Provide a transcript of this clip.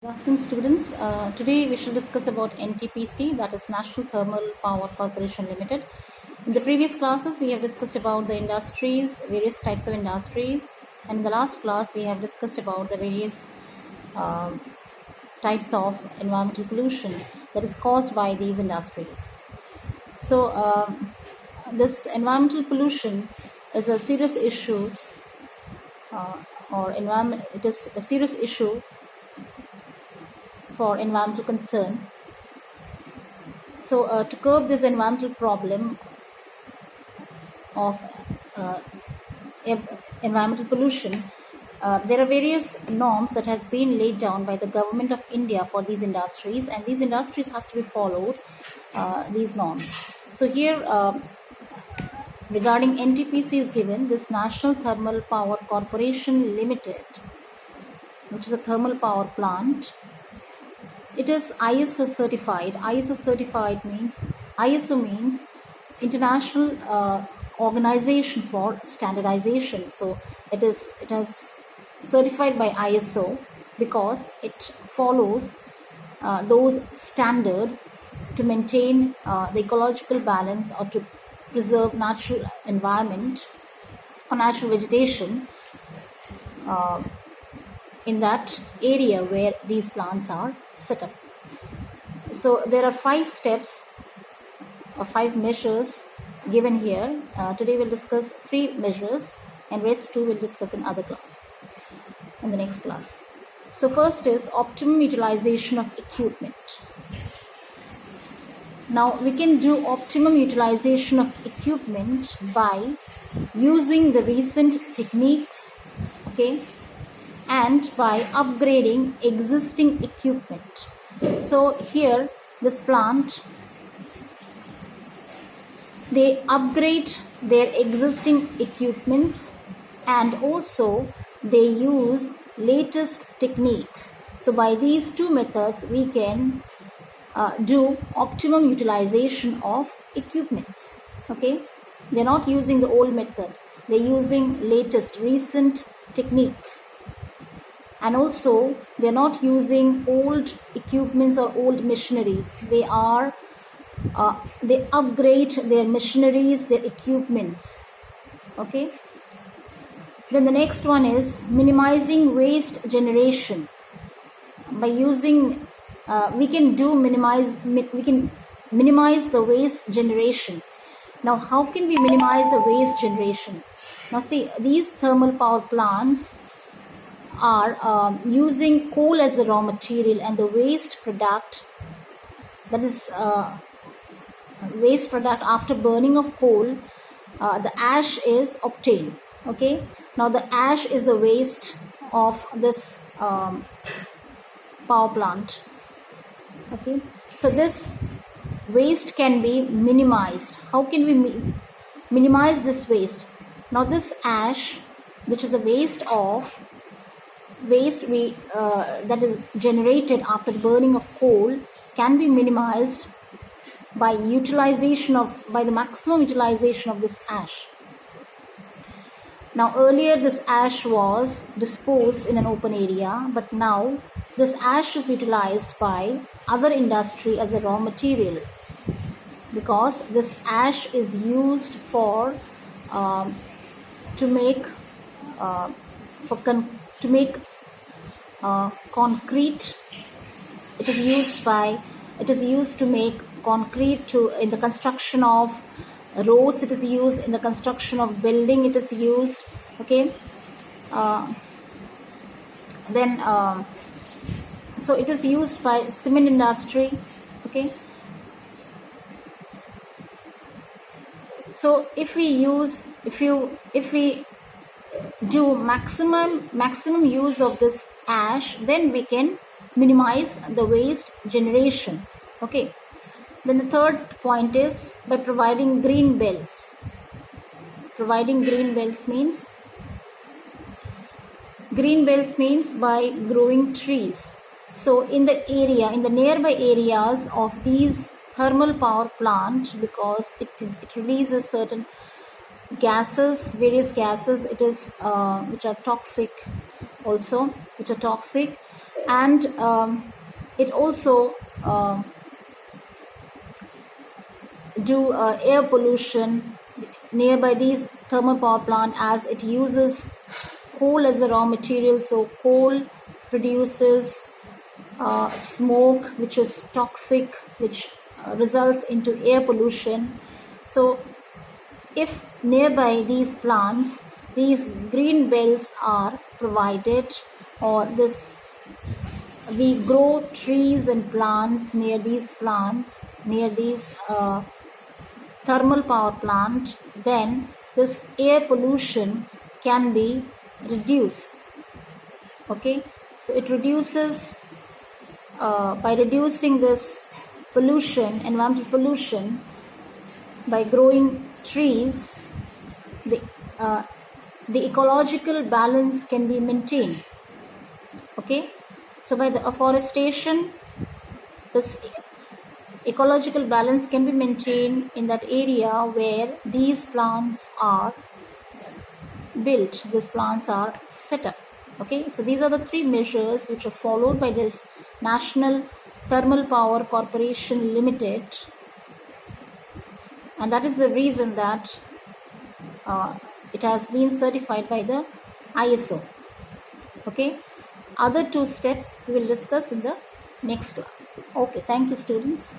Good afternoon, students. Today we shall discuss about NTPC, that is National Thermal Power Corporation Limited. In the previous classes, we have discussed about the industries, various types of industries, and in the last class, we have discussed about the various types of environmental pollution that is caused by these industries. So, this environmental pollution is a serious issue, it is a serious issue for environmental concern. So, to curb this environmental problem of environmental pollution, there are various norms that has been laid down by the government of India for these industries, and these industries has to be followed these norms. So here, regarding NTPC is given this National Thermal Power Corporation Limited, which is a thermal power plant. It is ISO certified. ISO means International Organization for Standardization. So it has certified by ISO because it follows those standard to maintain the ecological balance or to preserve natural environment or natural vegetation in that area where these plants are set up. So there are 5 steps or 5 measures given here. Today we'll discuss 3 measures and rest 2 we'll discuss in the next class. So first is optimum utilization of equipment. Now we can do optimum utilization of equipment by using the recent techniques, and by upgrading existing equipment. So here this plant, they upgrade their existing equipments and also they use latest techniques. So by these 2 methods we can do optimum utilization of equipments. They're not using the old method, they're using latest recent techniques. And also they're not using old equipments or old machineries. They upgrade their machineries, their equipments. Then the next one is minimizing waste generation. By using we can minimize the waste generation. Now how can we minimize the waste generation? Now see, these thermal power plants are using coal as a raw material, and the waste product, that is waste product after burning of coal, the ash is obtained. Now the ash is the waste of this power plant. So this waste can be minimized. How can we minimize this waste? Now this ash, which is the waste that is generated after the burning of coal, can be minimized by the maximum utilization of this ash. Now earlier this ash was disposed in an open area, but now this ash is utilized by other industry as a raw material, because this ash is used for to make concrete. It is used to make concrete in the construction of roads. It is used in the construction of building. It is used. So it is used by cement industry. So if we do maximum use of this ash, then we can minimize the waste generation. Then the third point is by providing green belts. Providing green belts means by growing trees. So in the nearby areas of these thermal power plant, because it releases certain various gases, which are toxic, and it also do air pollution nearby these thermal power plant, as it uses coal as a raw material. So coal produces smoke which is toxic, which results into air pollution. So if nearby these plants, these green belts are provided, or this we grow trees and plants near these plants, near these thermal power plant, then this air pollution can be reduced. Okay, so it reduces by reducing this pollution, environmental pollution, by growing trees, the ecological balance can be maintained. Okay, so by the afforestation, this ecological balance can be maintained in that area where these plants are built, these plants are set up. Okay, so these are the three measures which are followed by this National Thermal Power Corporation Limited, and that is the reason that it has been certified by the ISO. Okay, other two steps we will discuss in the next class. Okay, thank you, students.